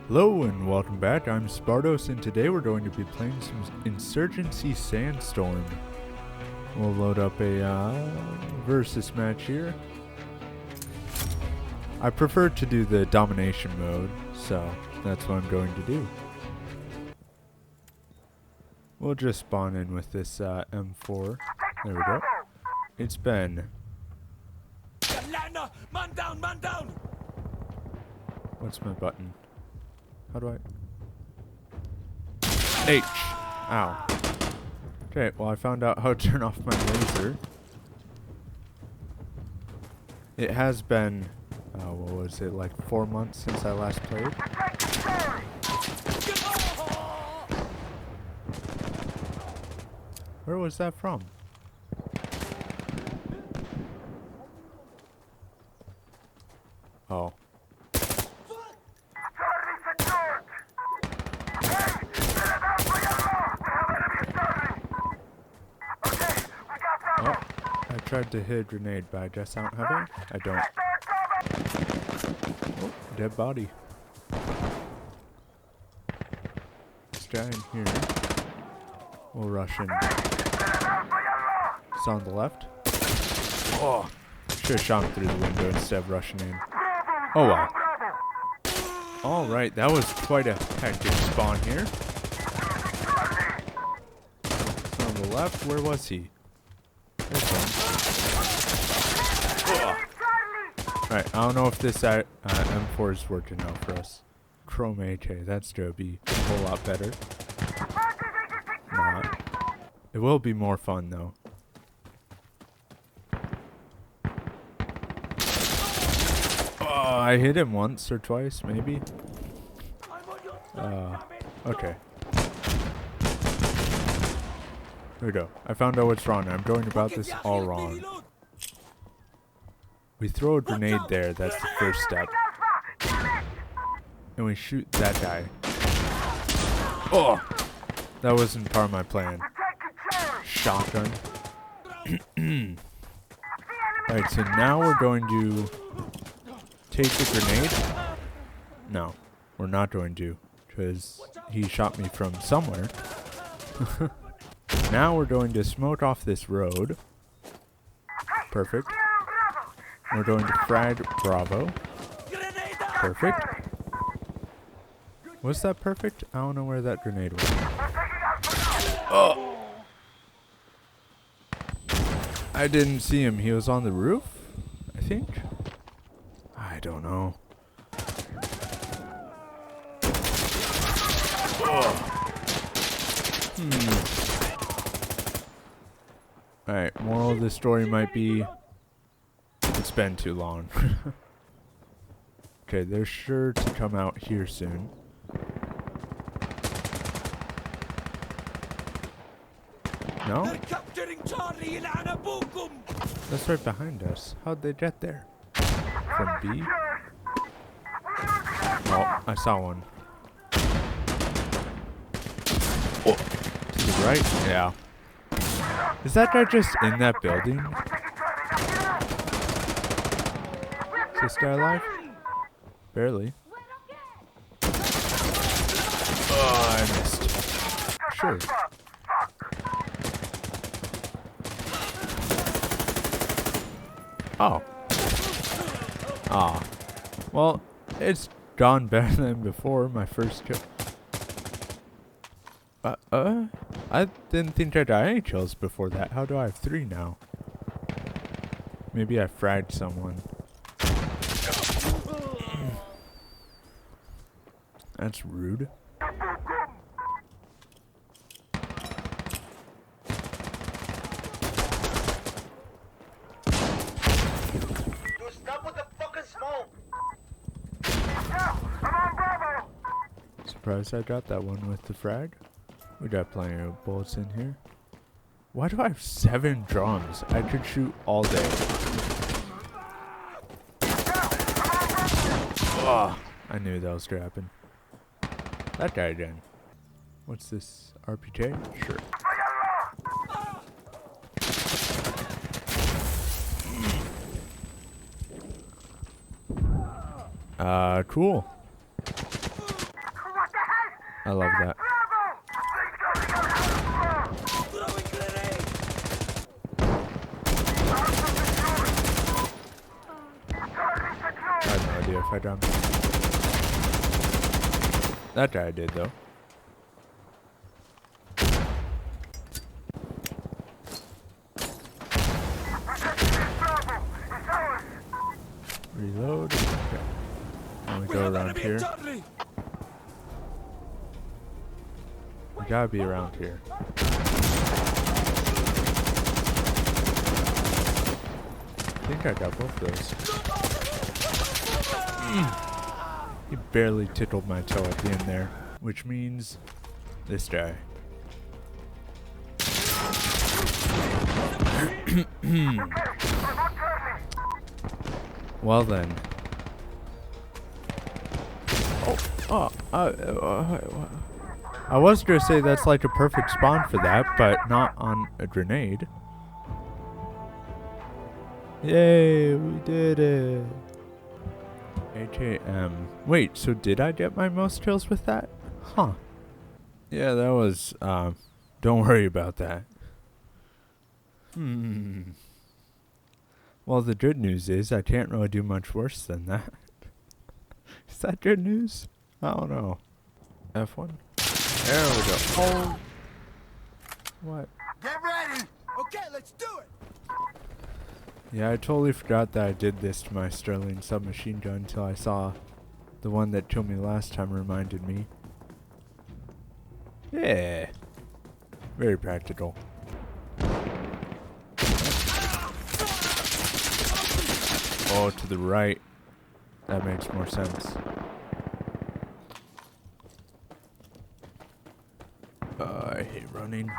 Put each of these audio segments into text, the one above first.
Hello and welcome back, I'm Spartos and today we're going to be playing some Insurgency Sandstorm. We'll load up a versus match here. I prefer to do the domination mode, so that's what I'm going to do. We'll just spawn in with this M4. There we go. It's been... Man down, man down! What's my button? How do I... H! Ow. Okay, well I found out how to turn off my laser. It has been, what was it, like 4 months since I last played? Where was that from? Oh. I tried to hit a grenade, but I guess I don't have it. I don't. Oh, dead body. This guy in here. We'll rush in. It's on the left. Oh, should have shot him through the window instead of rushing in. Oh well. Alright, that was quite a hectic spawn here. It's on the left, where was he? Alright, I don't know if this M4 is working out for us. Chrome AK, that's gonna be a whole lot better. Not. It will be more fun though. Oh, I hit him once or twice, maybe. Okay. Here we go. I found out what's wrong. I'm going about this all wrong. We throw a grenade there, that's the first step. And we shoot that guy. Oh! That wasn't part of my plan. Shotgun. Alright, so now we're going to take the grenade. No, we're not going to, because he shot me from somewhere. Now we're going to smoke off this road. Perfect. We're going to frag Bravo. Perfect. Was that perfect? I don't know where that grenade was. Oh! I didn't see him. He was on the roof, I think. I don't know. Alright, moral of the story might be it's been too long. Okay, they're sure to come out here soon. No? That's right behind us. How'd they get there? From B? Oh, I saw one. Oh, to the right? Yeah. Is that guy just in that building? Is this guy alive? Barely. Oh, I missed. Sure. Oh. Ah. Well, it's gone better than before, my first kill. I didn't think I got any kills before that. How do I have 3 now? Maybe I fragged someone. That's rude. Surprised I got that one with the frag. We got plenty of bullets in here. Why do I have 7 drums? I could shoot all day. Oh, I knew that was gonna happen. That guy again. What's this? RPK? Sure. Cool. I love that. I have no idea if I dropped. That guy did though. Reload. Okay. And we go around here. We gotta be around here. I think I got both of those. He barely tickled my toe at the end there, which means this guy. Well then. I was gonna say that's like a perfect spawn for that, but not on a grenade. Yay, we did it. AKM. Wait, so did I get my most kills with that? Huh. Yeah, that was, don't worry about that. Well, the good news is I can't really do much worse than that. Is that good news? I don't know. F1? There we go. Oh. What? Get ready! Okay, let's do it! Yeah, I totally forgot that I did this to my Sterling submachine gun until I saw the one that killed me last time reminded me. Yeah. Very practical. Oh, to the right. That makes more sense. I hate running. I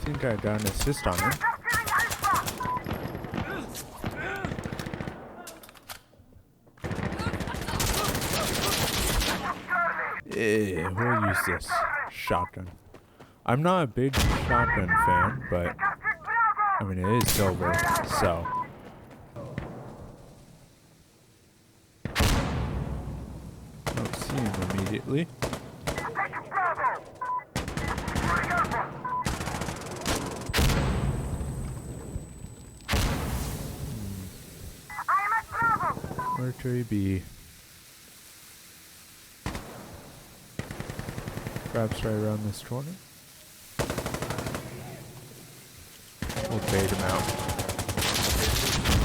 think I got an assist on him. Yeah, we'll use this shotgun. I'm not a big shotgun fan, but I mean it is silver, so. Don't see him immediately. Where could he be? Perhaps right around this corner. We'll bait him out.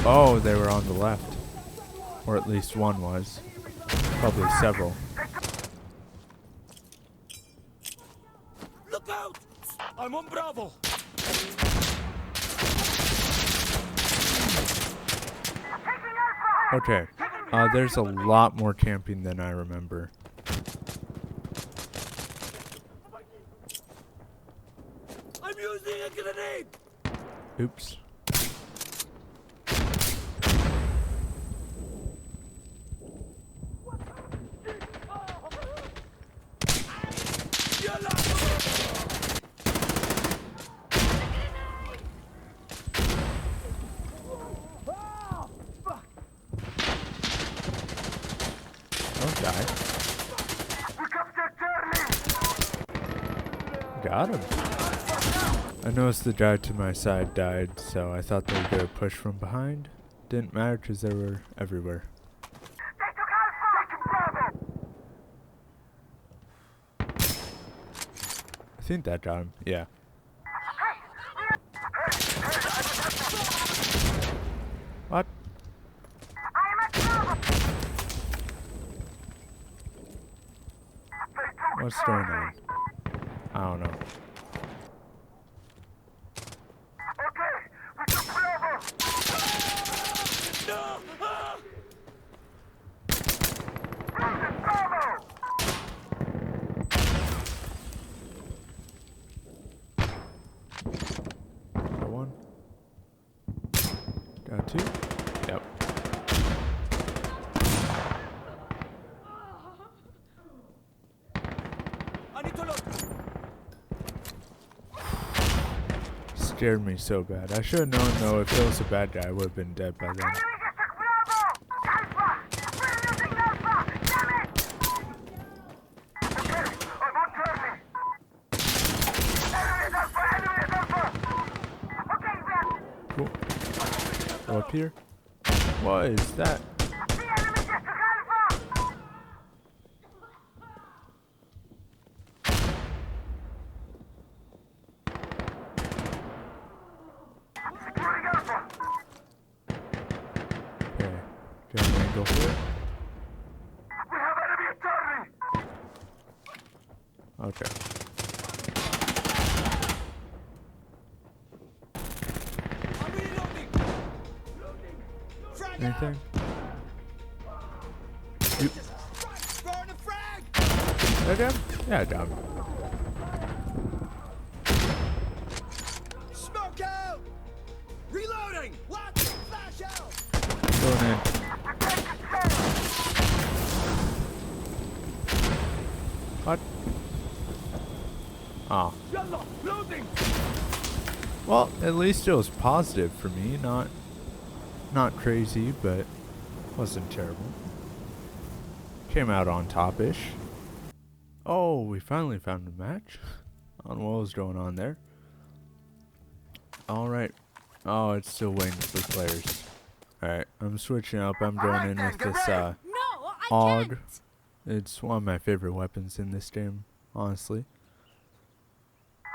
Oh, they were on the left. Or at least one was. Probably several. Look out! I'm on Bravo! Okay. There's a lot more camping than I remember. I'm using a grenade! Oops. Don't die. Got him. I noticed the guy to my side died, so I thought they were going to push from behind. Didn't matter because they were everywhere. I think that got him. Yeah. What? What's going on? I don't know. Got one. Got two. Yep. I need to look. scared me so bad. I should have known though if it was a bad guy I would have been dead by then. Cool. Go up here. What is that? Okay. Got an angle here. Okay. I'm reloading. Frag out. Anything? You Throwing a frag. I got him? Yeah, I got him. Smoke out. Reloading. Watch. Flash out. Going in. What? Oh. Yalla. Loading. Well, at least it was positive for me. Not crazy, but wasn't terrible. Came out on top-ish. Oh, we finally found a match. I don't know what was going on there. Alright. Oh, it's still waiting for players. Alright, I'm switching up. I'm going in with this AUG. It's one of my favorite weapons in this game, honestly.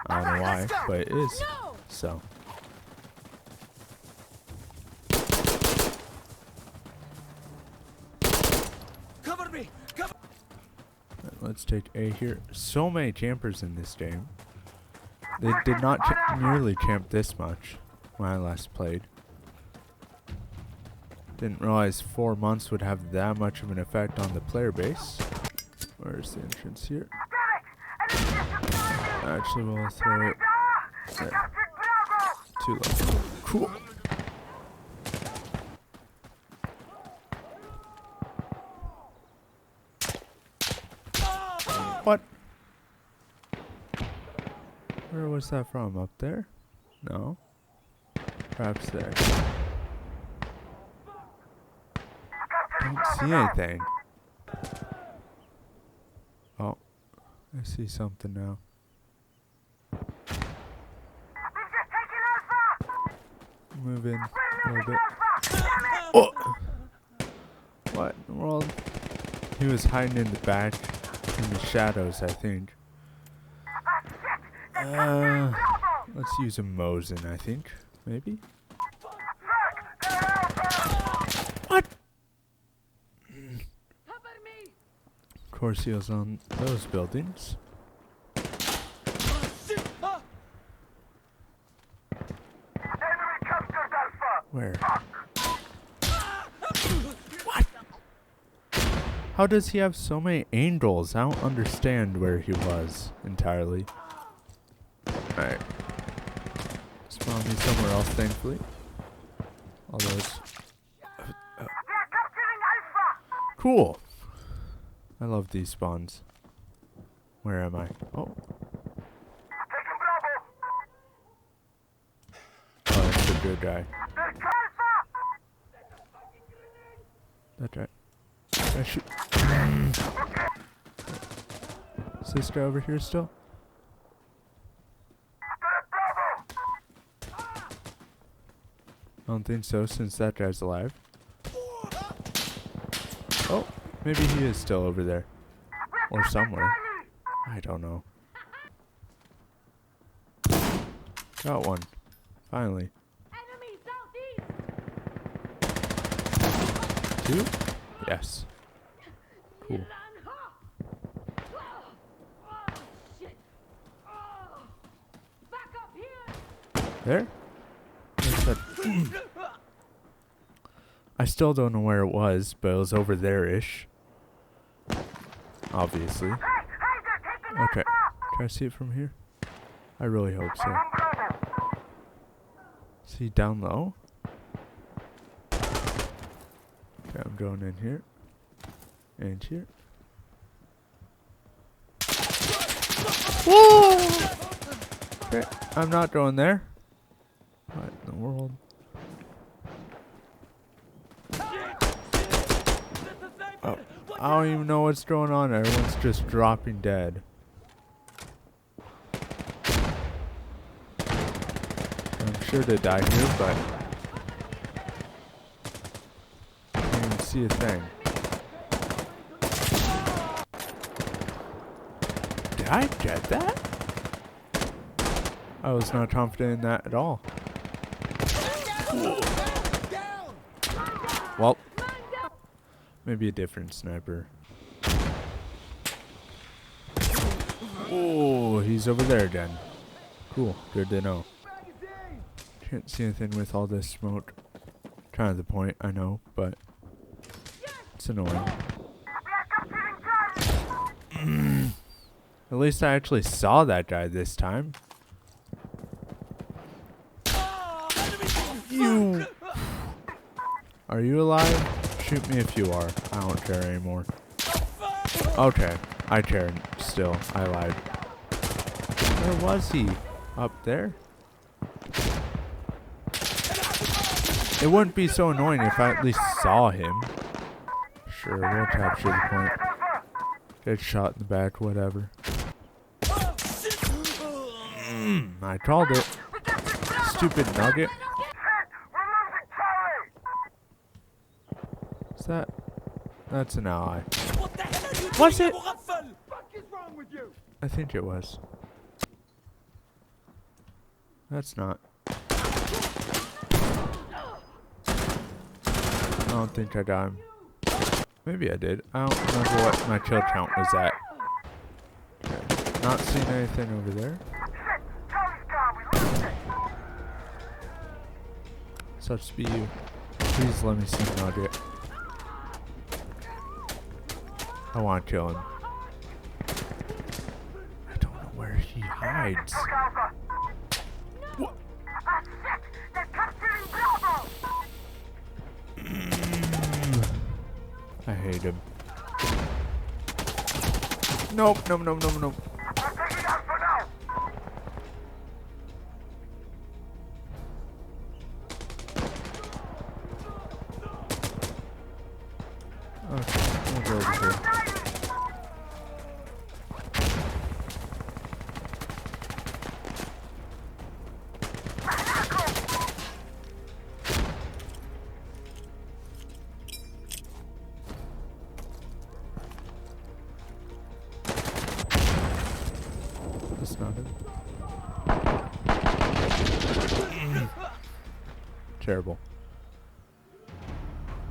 I don't know why, but it is. So. Cover me. Cover. Let's take A here. So many campers in this game. They did not nearly camp this much when I last played. Didn't realize 4 months would have that much of an effect on the player base. Where's the entrance here? Actually, we'll throw it there. Too low. Cool. What? Where was that from? Up there? No. Perhaps there. Don't see anything. Oh. I see something now. Move in a little bit. Oh! What in the world? He was hiding in the back. In the shadows, I think. Let's use a Mosin, I think. Maybe? What? Of course he was on those buildings. Where? What? How does he have so many angles? I don't understand where he was entirely. Alright. Spawn me somewhere else, thankfully. Although it's... cool! I love these spawns. Where am I? Oh. Oh, that's a good guy. That's right. I shoot. Is this guy over here still? I don't think so, since that guy's alive. Oh, maybe he is still over there. Or somewhere. I don't know. Got one. Finally. Two? Yes. Cool. There? Where's that? I still don't know where it was, but it was over there-ish. Obviously. Okay. Can I see it from here? I really hope so. See down low? Okay, I'm going in here. And here. Whoa! Okay, I'm not going there. world? Oh, I don't even know what's going on. Everyone's just dropping dead. I'm sure they died here, but I can't even see a thing. Did I get that? I was not confident in that at all. Well, maybe a different sniper. Oh, he's over there again. Cool, good to know. Can't see anything with all this smoke. Kind of the point, I know, but it's annoying. At least I actually saw that guy this time. You. Are you alive? Shoot me if you are. I don't care anymore. Okay, I care still. I lied. Where was he? Up there? It wouldn't be so annoying if I at least saw him. Sure, we'll capture the point. Get shot in the back, whatever. I called it. Stupid nugget. Is that? That's an ally. Was it? I think it was. That's not. I don't think I got him. Maybe I did. I don't remember what my kill count was at. Okay. Not seeing anything over there. Such be you. Please let me see Nugget. I want to kill him. I don't know where he hides. What? I hate him. Nope, nope, nope, nope, nope. Okay, we'll go over here. That's not it. Terrible.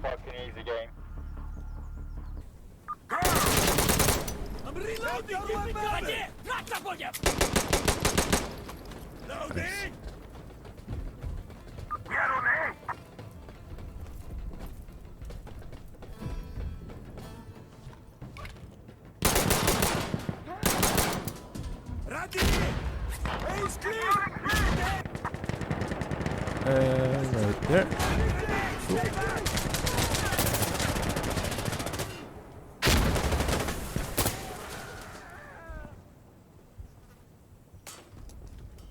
Fucking easy game. I'm reloading! Loading! Right there.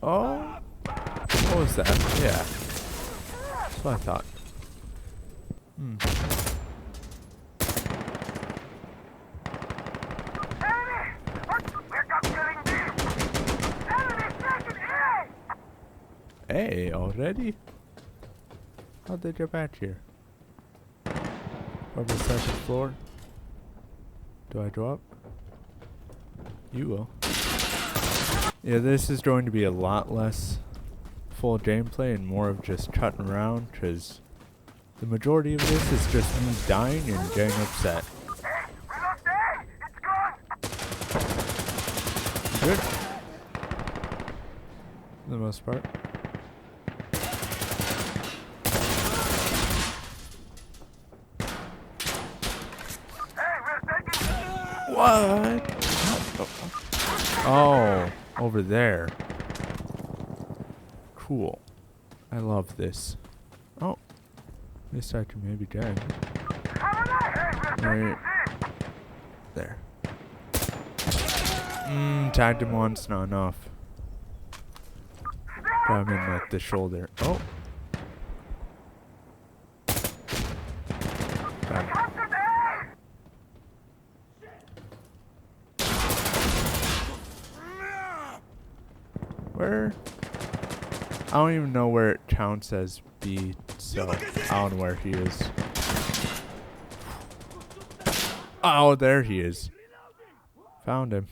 Oh, what was that? Yeah, that's what I thought. Hey, already? How'd they get back here? From the second floor? Do I go up? You will. Yeah, this is going to be a lot less full gameplay and more of just cutting around, because the majority of this is just me dying and getting upset. Good. For the most part. What? Oh, over there. Cool. I love this. Oh, at least I can maybe get him. Right there. Tagged him once, not enough. Got him in like the shoulder. Oh, Where? I don't even know where it counts as B, so I don't know where he is. Oh, there he is. Found him.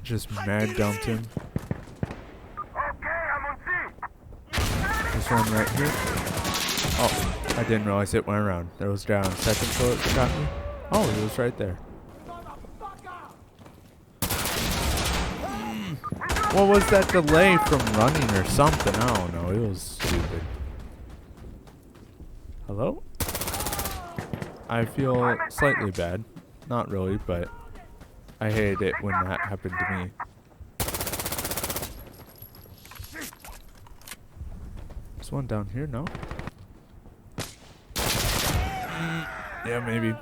Just mad dumped him. This one right here. Oh, I didn't realize it went around. There was down. Second bullet got me. Oh, he was right there. What was that delay from running or something? I don't know. It was stupid. Hello? I feel slightly bad. Not really, but I hated it when that happened to me. There's one down here, no? Yeah, maybe.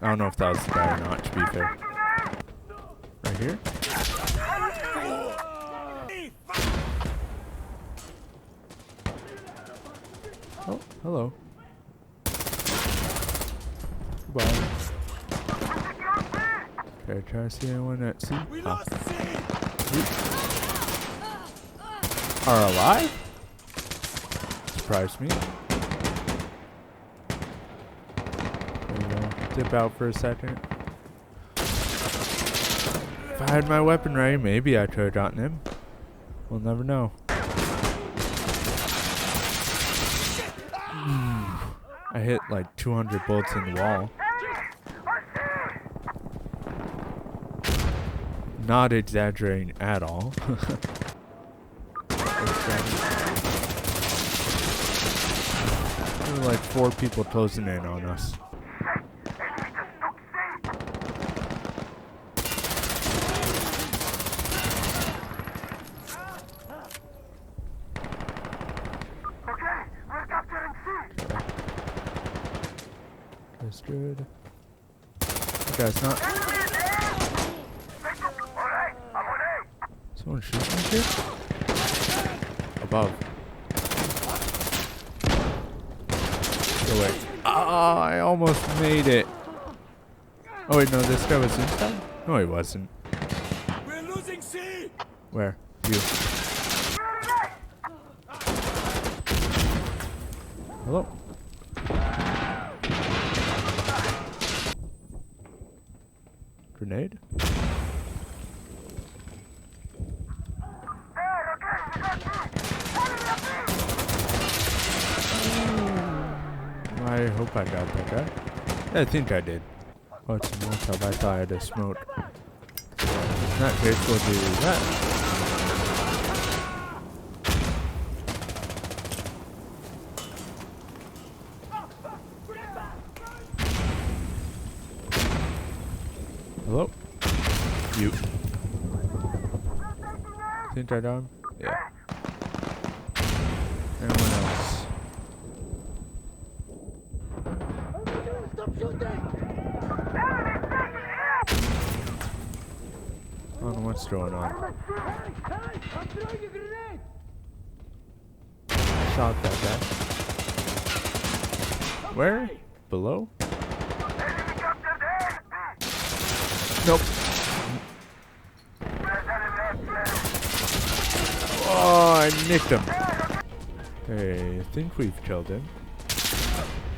I don't know if that was the guy or not, to be fair. Right here? Oh, hello. Goodbye. Okay, try to see anyone at sea. Are alive? Surprised me. There we go. Dip out for a second. If I had my weapon ready, maybe I could have gotten him. We'll never know. I hit like 200 bullets in the wall. Not exaggerating at all. There were like 4 people closing in on us. That's good. That guy's not. Someone shooting me here? Above. Go away. Ah, I almost made it. Oh wait, no, this guy was inside? No, he wasn't. We're losing C. Where? You. Hello? Grenade? I hope I got that guy. Yeah, I think I did. Oh, it's a Molotov. I thought I had a smoke. In that case, we'll do that. Hello? You. Think I got him? Yeah. Anyone else? I don't know what's going on. Shot that guy. Where? Below? Nope. Oh, I nicked him. Okay, I think we've killed him.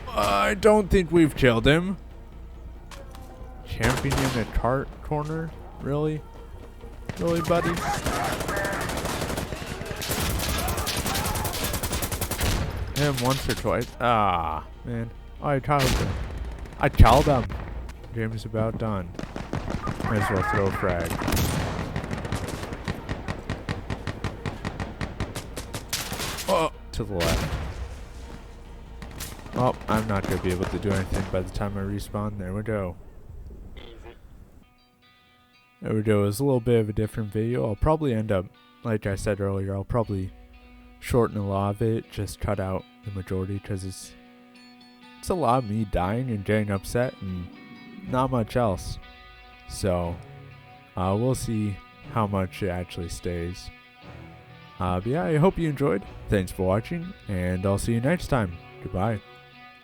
I don't think we've killed him. Camping in a cart corner? Really? Really, buddy? Him once or twice. Ah, man. Oh, I killed him. I killed him. Game is about done. Might as well throw a frag. Oh, to the left. Oh, I'm not going to be able to do anything by the time I respawn. There we go. There we go. It's a little bit of a different video. I'll probably end up, like I said earlier, I'll probably shorten a lot of it. Just cut out the majority because it's a lot of me dying and getting upset and not much else. So, we'll see how much it actually stays. But yeah, I hope you enjoyed. Thanks for watching, and I'll see you next time. Goodbye.